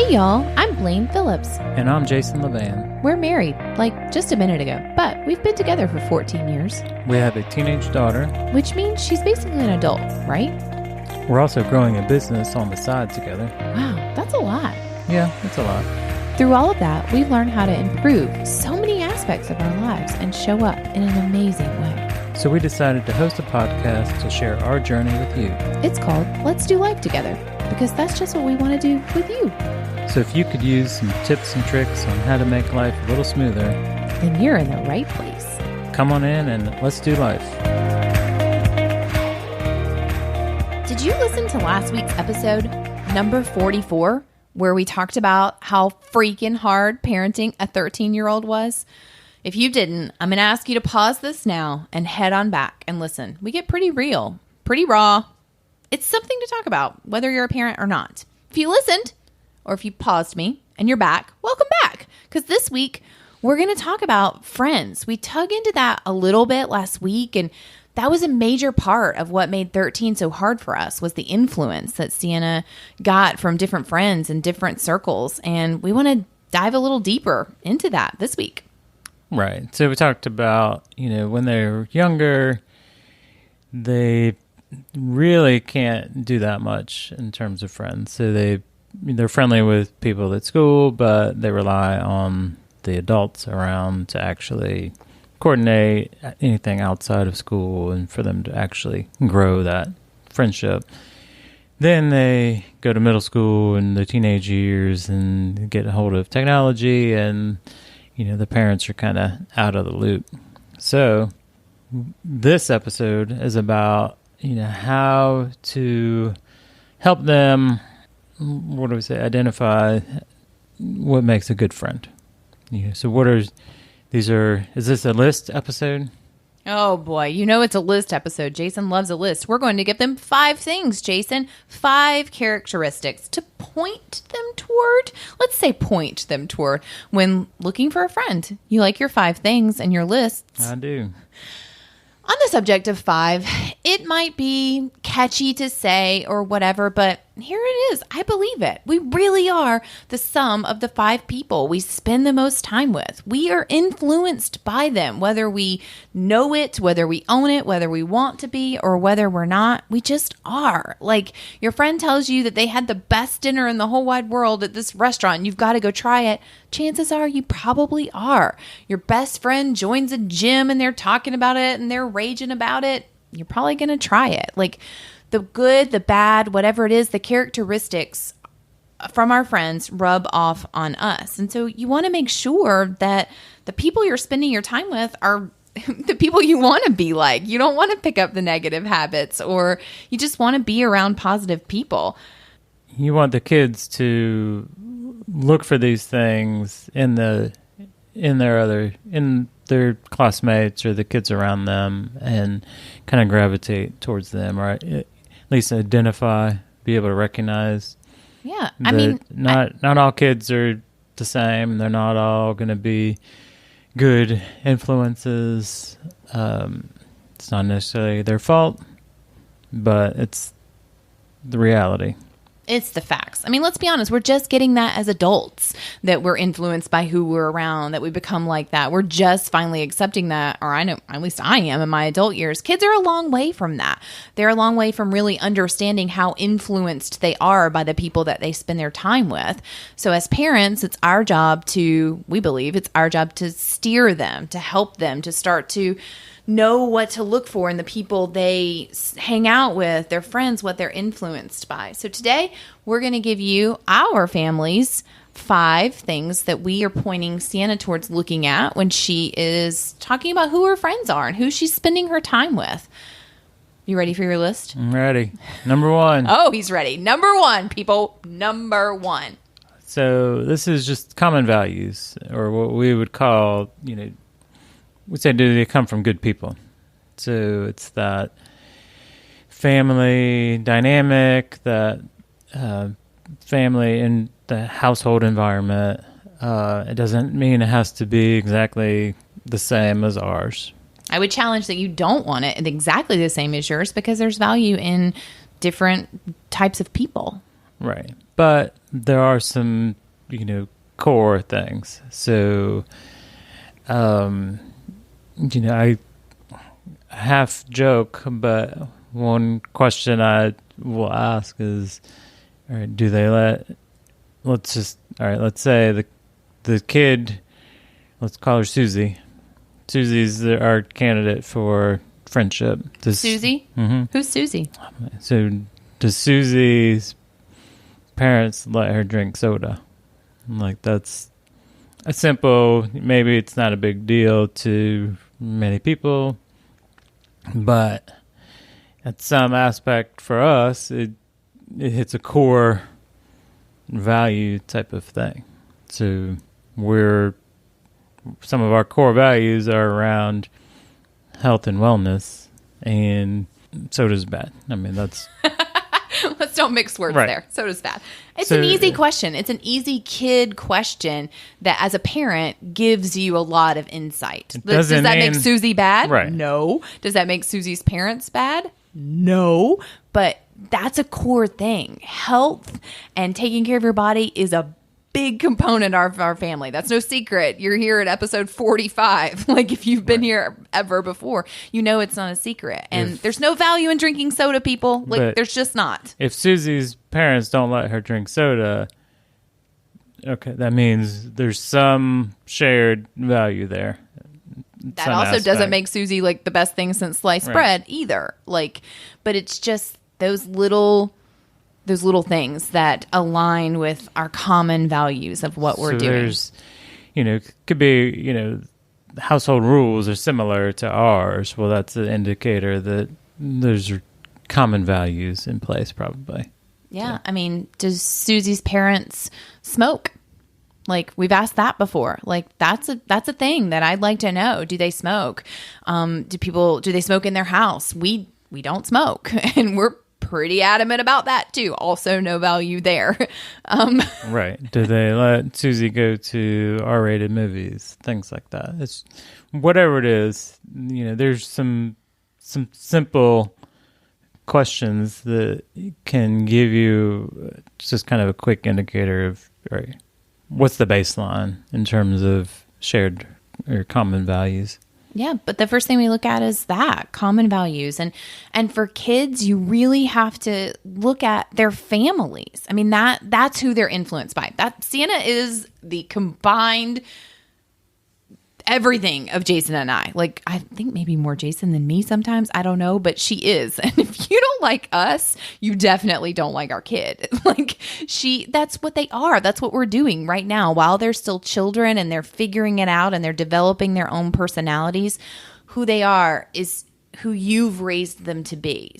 Hey y'all, I'm Blaine Phillips. And I'm Phillips-LeVan. We're married, like just a minute ago, but we've been together for 14 years. We have a teenage daughter. Which means she's basically an adult, right? We're also growing a business on the side together. Wow, that's a lot. Yeah, that's a lot. Through all of that, we've learned how to improve so many aspects of our lives and show up in an amazing way. So we decided to host a podcast to share our journey with you. It's called Let's Do Life Together, because that's just what we want to do with you. So if you could use some tips and tricks on how to make life a little smoother, then you're in the right place. come on in and let's do life. Did you listen to last week's episode, number 44, where we talked about how freaking hard parenting a 13-year-old was? If you didn't, I'm going to ask you to pause this now and head on back and listen. We get pretty real, pretty raw. It's something to talk about, whether you're a parent or not. If you listened, or if you paused me and you're back, welcome back. Because this week, we're going to talk about friends. We dug into that a little bit last week, and that was a major part of what made 13 so hard for us, was the influence that Sienna got from different friends and different circles. And we want to dive a little deeper into that this week. Right. So we talked about, when they're younger, they really can't do that much in terms of friends. So they're friendly with people at school, but they rely on the adults around to actually coordinate anything outside of school and for them to actually grow that friendship. Then they go to middle school and the teenage years and get a hold of technology, and the parents are kind of out of the loop. So this episode is about how to help them, identify what makes a good friend. So is this a list episode? Oh boy, it's a list episode. Jason loves a list. We're going to give them 5 things, Jason. 5 characteristics to point them toward. Let's say point them toward when looking for a friend. You like your 5 things and your lists. I do. On the subject of 5, it might be catchy to say or whatever, but here it is. I believe it. We really are the sum of the 5 people we spend the most time with. We are influenced by them, whether we know it, whether we own it, whether we want to be, or whether we're not. We just are. Like, your friend tells you that they had the best dinner in the whole wide world at this restaurant and you've got to go try it. Chances are you probably are. Your best friend joins a gym and they're talking about it and they're raging about it. You're probably going to try it. Like, the good, the bad, whatever it is, the characteristics from our friends rub off on us. And so you want to make sure that the people you're spending your time with are the people you want to be like. You don't want to pick up the negative habits, or you just want to be around positive people. You want the kids to look for these things in their classmates or the kids around them, and kind of gravitate towards them, right? At least identify, be able to recognize. Yeah, not all kids are the same. They're not all going to be good influences. It's not necessarily their fault, but it's the reality. It's the facts. Let's be honest. We're just getting that as adults, that we're influenced by who we're around, that we become like that. We're just finally accepting that, or I know, at least I am in my adult years. Kids are a long way from that. They're a long way from really understanding how influenced they are by the people that they spend their time with. So as parents, it's our job we believe it's our job to steer them, to help them, to start to know what to look for in the people they hang out with, their friends, what they're influenced by. So today, we're going to give you, our families, 5 things that we are pointing Sienna towards looking at when she is talking about who her friends are and who she's spending her time with. You ready for your list? I'm ready. Number 1. Oh, he's ready. Number 1, people. Number 1. So this is just common values, or what we would call, we'd say, do they come from good people? So it's that family dynamic, that family in the household environment. It doesn't mean it has to be exactly the same as ours. I would challenge that you don't want it exactly the same as yours, because there's value in different types of people. Right. But there are some, core things. So, I half joke, but one question I will ask is, all right, do they let's say the kid, let's call her Susie. Susie's our candidate for friendship. Susie? Mm-hmm. Who's Susie? So does Susie's parents let her drink soda? Like, that's a simple, maybe it's not a big deal to many people, but at some aspect for us, it hits a core value type of thing. So some of our core values are around health and wellness, and soda's bad. I mean, that's... Let's don't mix words right. there. Soda's bad. It's an easy question. It's an easy kid question that, as a parent, gives you a lot of insight. Does that make Susie bad? Right. No. Does that make Susie's parents bad? No. But that's a core thing. Health and taking care of your body is a big component of our family. That's no secret. You're here at episode 45. Like, if you've been here ever before, it's not a secret. And there's no value in drinking soda, people. Like, there's just not. If Susie's parents don't let her drink soda, okay, that means there's some shared value there. That also doesn't make Susie like the best thing since sliced bread either. Like, but it's just those little things that align with our common values of what we're doing. There's, could be, household rules are similar to ours. Well, that's an indicator that there's common values in place, probably. Yeah. So. I mean, does Susie's parents smoke? Like, we've asked that before. Like, that's a thing that I'd like to know. Do they smoke? Do they smoke in their house? We don't smoke, and we're pretty adamant about that too. Also, no value there. Right. Do they let Susie go to R-rated movies? Things like that. It's whatever it is. There's some simple questions that can give you just kind of a quick indicator of, right, what's the baseline in terms of shared or common values. Yeah, but the first thing we look at is that common values. And for kids, you really have to look at their families. I mean, that's who they're influenced by. Sienna is the combined everything of Jason and I. Like, I think maybe more Jason than me sometimes. I don't know, but she is. And if you don't like us, you definitely don't like our kid. Like, that's what they are. That's what we're doing right now. While they're still children and they're figuring it out and they're developing their own personalities, who they are is who you've raised them to be,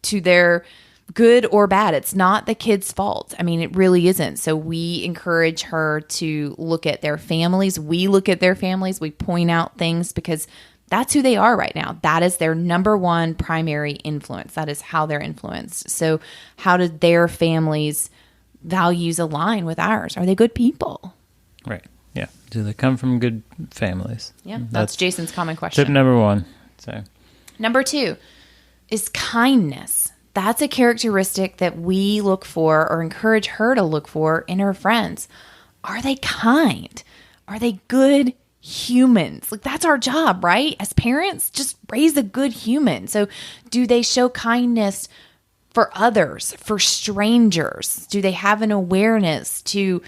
to their good or bad. It's not the kid's fault. I mean, it really isn't. So we encourage her to look at their families. We look at their families. We point out things because that's who they are right now. That is their number one primary influence. That is how they're influenced. So how do their families' values align with ours? Are they good people? Right. Yeah. Do they come from good families? Yeah. That's Jason's common question. Tip number one. So number two is kindness. That's a characteristic that we look for or encourage her to look for in her friends. Are they kind? Are they good humans? Like, that's our job, right? As parents, just raise a good human. So do they show kindness for others, for strangers? Do they have an awareness to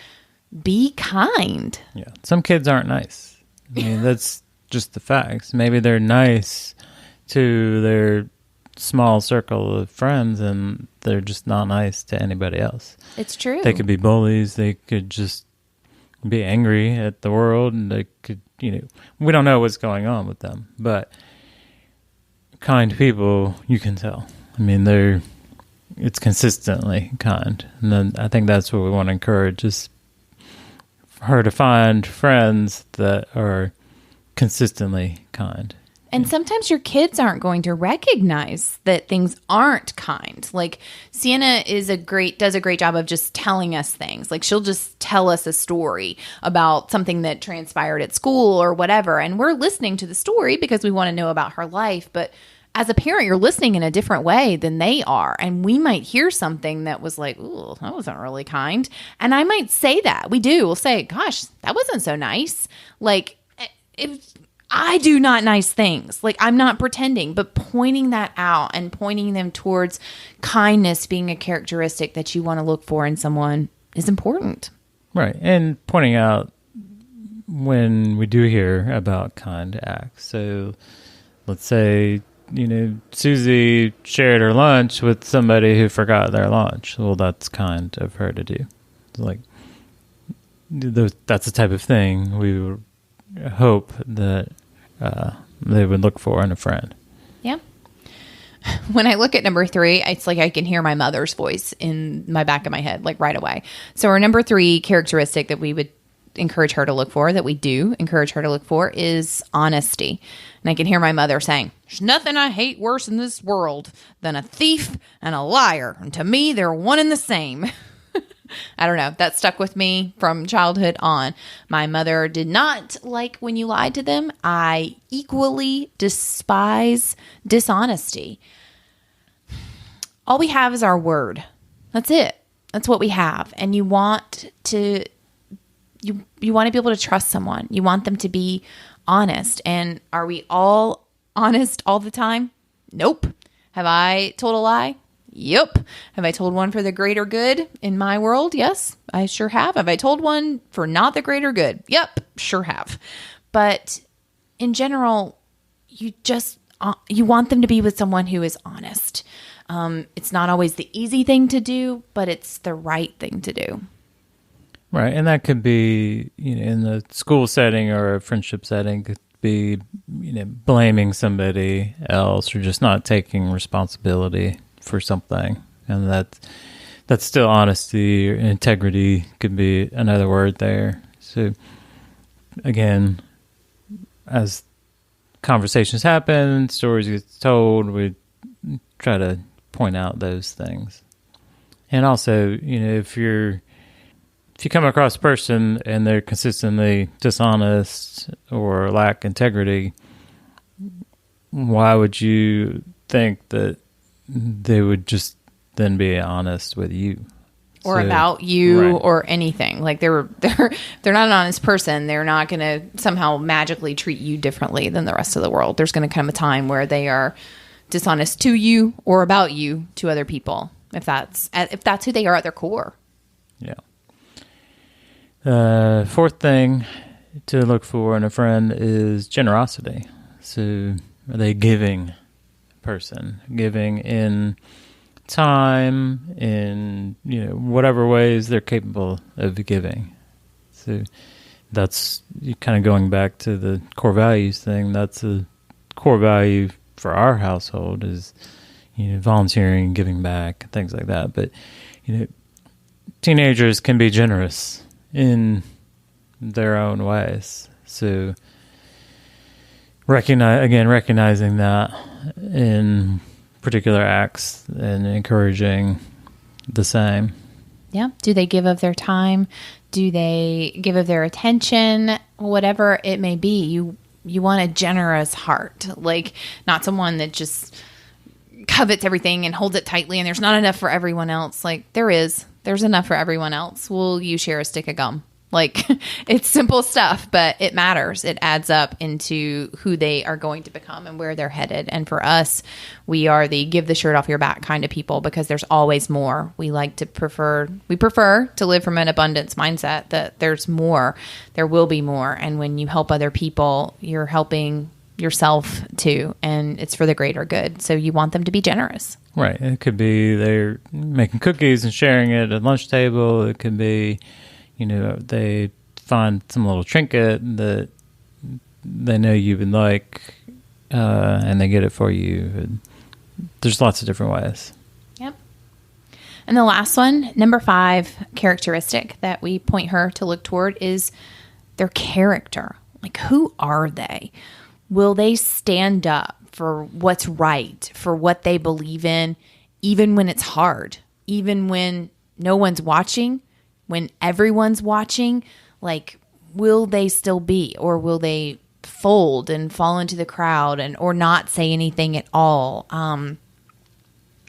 be kind? Yeah. Some kids aren't nice. I mean, that's just the facts. Maybe they're nice to their small circle of friends and they're just not nice to anybody else. It's true. They could be bullies. They could just be angry at the world, and they could, we don't know what's going on with them, but kind people, you can tell. I mean, it's consistently kind. And then I think that's what we want to encourage, is for her to find friends that are consistently kind. And sometimes your kids aren't going to recognize that things aren't kind. Like, Sienna does a great job of just telling us things. Like, she'll just tell us a story about something that transpired at school or whatever. And we're listening to the story because we want to know about her life. But as a parent, you're listening in a different way than they are. And we might hear something that was like, ooh, that wasn't really kind. And I might say that. We'll say, gosh, that wasn't so nice. Like, if I do not nice things. Like, I'm not pretending, but pointing that out and pointing them towards kindness being a characteristic that you want to look for in someone is important. Right. And pointing out when we do hear about kind acts. So let's say, Susie shared her lunch with somebody who forgot their lunch. Well, that's kind of her to do. Like, that's the type of thing we would hope that they would look for in a friend. Yeah. When I look at number 3, it's like I can hear my mother's voice in my back of my head, like right away. So our number 3 characteristic that we would encourage her to look for, that we do encourage her to look for, is honesty. And I can hear my mother saying, there's nothing I hate worse in this world than a thief and a liar. And to me, they're one and the same. I don't know. That stuck with me from childhood on. My mother did not like when you lied to them. I equally despise dishonesty. All we have is our word. That's it. That's what we have. And you want to you want to be able to trust someone. You want them to be honest. And are we all honest all the time? Nope. Have I told a lie? Yep. Have I told one for the greater good in my world? Yes, I sure have. Have I told one for not the greater good? Yep, sure have. But in general, you want them to be with someone who is honest. It's not always the easy thing to do, but it's the right thing to do. Right, and that could be, in the school setting or a friendship setting, could be, blaming somebody else or just not taking responsibility for something, and that's still honesty or integrity could be another word there. So again, as conversations happen, stories get told, we try to point out those things. And also, if you come across a person and they're consistently dishonest or lack integrity, why would you think that they would just then be honest with you or about you, right, or anything? Like they're not an honest person. They're not going to somehow magically treat you differently than the rest of the world. There's going to come a time where they are dishonest to you or about you to other people, if that's who they are at their core. Yeah. Fourth thing to look for in a friend is generosity. So are they giving person, giving in time, in whatever ways they're capable of giving. So that's kind of going back to the core values thing. That's a core value for our household is volunteering, giving back, things like that. But teenagers can be generous in their own ways. So recognizing that in particular acts and encouraging the same. Yeah. Do they give of their time? Do they give of their attention? Whatever it may be, you want a generous heart, like not someone that just covets everything and holds it tightly and there's not enough for everyone else. Like there's enough for everyone else. Will you share a stick of gum? Like it's simple stuff, but it matters. It adds up into who they are going to become and where they're headed. And for us, we are the give the shirt off your back kind of people because there's always more. We prefer to live from an abundance mindset that there's more, there will be more. And when you help other people, you're helping yourself too. And it's for the greater good. So you want them to be generous. Right. It could be they're making cookies and sharing it at lunch table. It could be, they find some little trinket that they know you would like, and they get it for you. There's lots of different ways. Yep. And the last one, number 5 characteristic that we point her to look toward is their character. Like, who are they? Will they stand up for what's right, for what they believe in, even when it's hard, even when no one's watching? When everyone's watching, like, will they still be, or will they fold and fall into the crowd or not say anything at all.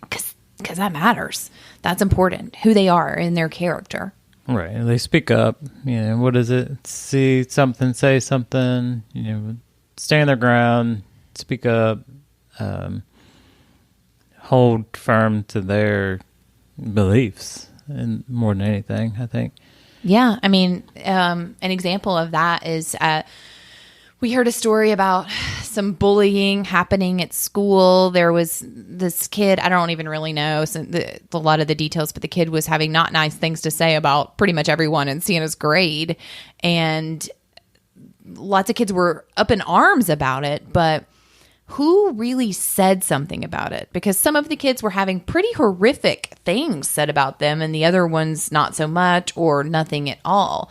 Because that matters. That's important, who they are in their character. Right. They speak up. What is it? See something, say something, stand their ground, speak up, hold firm to their beliefs, and more than anything, I think. Yeah. I mean, an example of that is we heard a story about some bullying happening at school. There was this kid, I don't even really know a lot of the details, but the kid was having not nice things to say about pretty much everyone in Sienna's grade. And lots of kids were up in arms about it, but who really said something about it? Because some of the kids were having pretty horrific things said about them and the other ones not so much or nothing at all.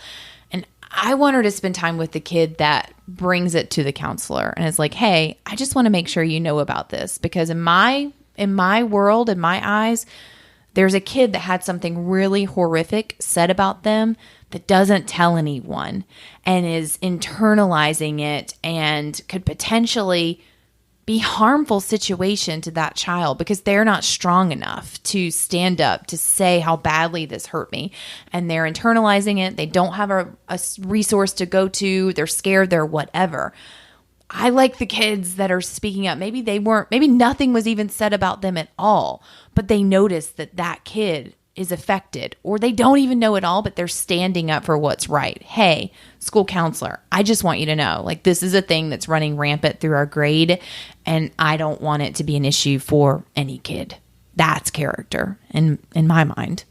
And I want her to spend time with the kid that brings it to the counselor and is like, hey, I just want to make sure you know about this, because in my world, in my eyes, there's a kid that had something really horrific said about them that doesn't tell anyone and is internalizing it and could potentially be harmful situation to that child because they're not strong enough to stand up to say how badly this hurt me, and they're internalizing it. They don't have a resource to go to. They're scared. They're whatever. I like the kids that are speaking up. Maybe nothing was even said about them at all, but they notice that kid is affected, or they don't even know at all, but they're standing up for what's right. Hey, school counselor, I just want you to know, like, this is a thing that's running rampant through our grade, and I don't want it to be an issue for any kid. That's character in my mind.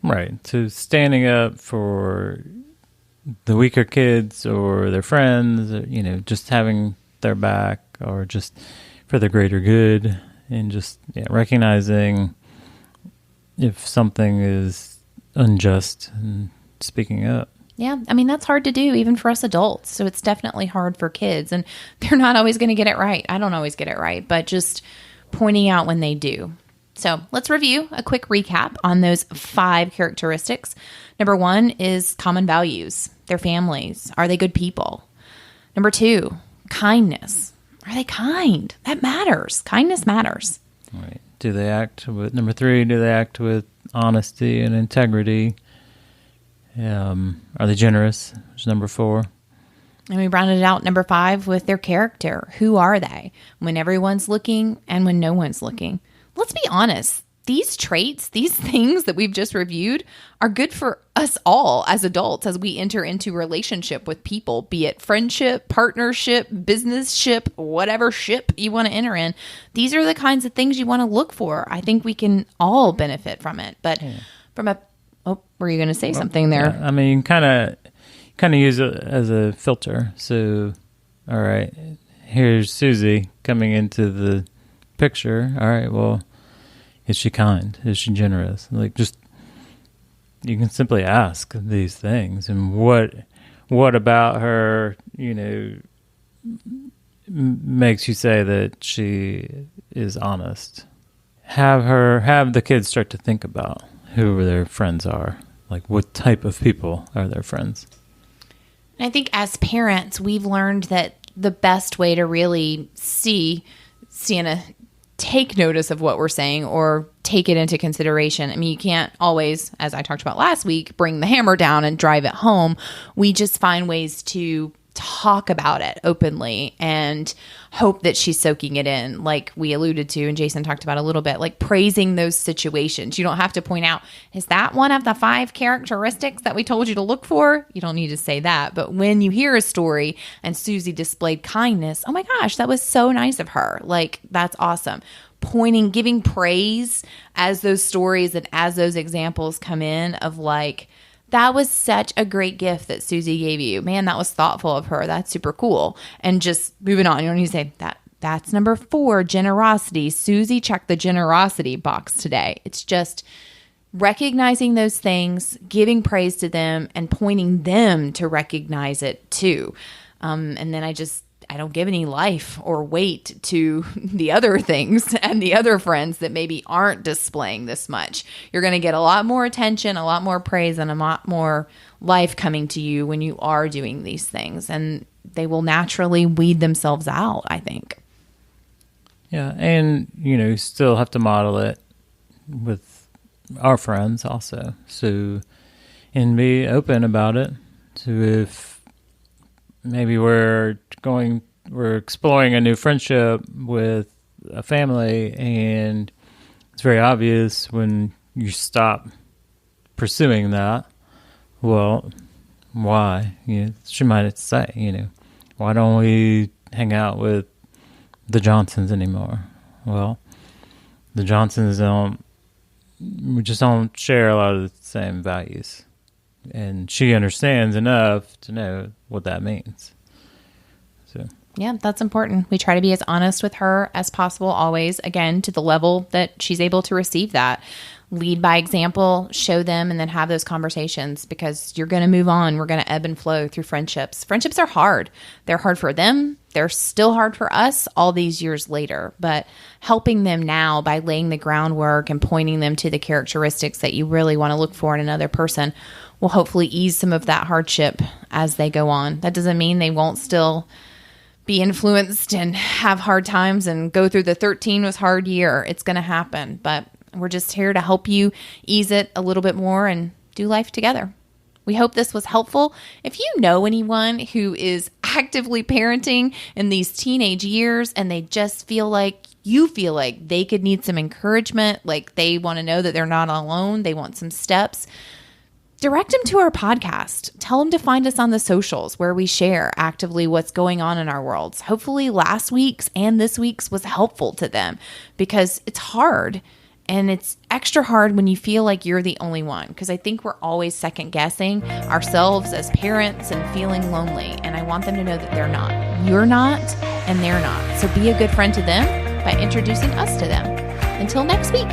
Right. So standing up for the weaker kids or their friends, or, just having their back, or just for the greater good, and just recognizing if something is unjust and speaking up. Yeah, I mean, that's hard to do even for us adults. So it's definitely hard for kids, and they're not always going to get it right. I don't always get it right, but just pointing out when they do. So let's review a quick recap on those 5 characteristics. Number 1 is common values, their families. Are they good people? Number 2, kindness. Are they kind? That matters. Kindness matters. Right. Number 3, do they act with honesty and integrity? Are they generous? Which is number 4. And we rounded out number 5 with their character. Who are they when everyone's looking and when no one's looking? Let's be honest. These traits, these things that we've just reviewed are good for us all as adults as we enter into relationship with people, be it friendship, partnership, business ship, whatever ship you want to enter in. These are the kinds of things you want to look for. I think we can all benefit from it. But were you going to say something there? Yeah. I mean, you kind of use it as a filter. So, all right, here's Susie coming into the picture. All right, well, is she kind? Is she generous? Like, just, you can simply ask these things. And what about her, makes you say that she is honest? Have the kids start to think about who their friends are. Like, what type of people are their friends? And I think as parents, we've learned that the best way to really see Sienna take notice of what we're saying or take it into consideration. I mean, you can't always, as I talked about last week, bring the hammer down and drive it home. We just find ways to talk about it openly and hope that she's soaking it in, like we alluded to and Jason talked about a little bit, like praising those situations. You don't have to point out, is that one of the 5 characteristics that we told you to look for? You don't need to say that. But when you hear a story and Susie displayed kindness, oh my gosh, that was so nice of her. Like, that's awesome. Giving praise as those stories and as those examples come in of like, that was such a great gift that Susie gave you. Man, that was thoughtful of her. That's super cool. And just moving on, you don't need to say that's number 4, generosity. Susie checked the generosity box today. It's just recognizing those things, giving praise to them, and pointing them to recognize it too. And then I don't give any life or weight to the other things and the other friends that maybe aren't displaying this much. You're going to get a lot more attention, a lot more praise, and a lot more life coming to you when you are doing these things. And they will naturally weed themselves out, I think. Yeah, and, you still have to model it with our friends also. So, and be open about it. So if maybe we're exploring a new friendship with a family and it's very obvious when you stop pursuing that, well, why? She might say, why don't we hang out with the Johnsons anymore? Well, the Johnsons we just don't share a lot of the same values. And she understands enough to know what that means. So, yeah, that's important. We try to be as honest with her as possible, always, again, to the level that she's able to receive that. Lead by example, show them, and then have those conversations, because you're going to move on. We're going to ebb and flow through friendships. Friendships are hard. They're hard for them. They're still hard for us all these years later. But helping them now by laying the groundwork and pointing them to the characteristics that you really want to look for in another person will hopefully ease some of that hardship as they go on. That doesn't mean they won't still be influenced and have hard times and go through the 13 was hard year. It's going to happen. But we're just here to help you ease it a little bit more and do life together. We hope this was helpful. If you know anyone who is actively parenting in these teenage years and they just feel like they could need some encouragement, like they want to know that they're not alone, they want some steps, direct them to our podcast. Tell them to find us on the socials where we share actively what's going on in our worlds. Hopefully last week's and this week's was helpful to them, because it's hard. And it's extra hard when you feel like you're the only one, because I think we're always second guessing ourselves as parents and feeling lonely. And I want them to know that they're not. You're not, and they're not. So be a good friend to them by introducing us to them. Until next week.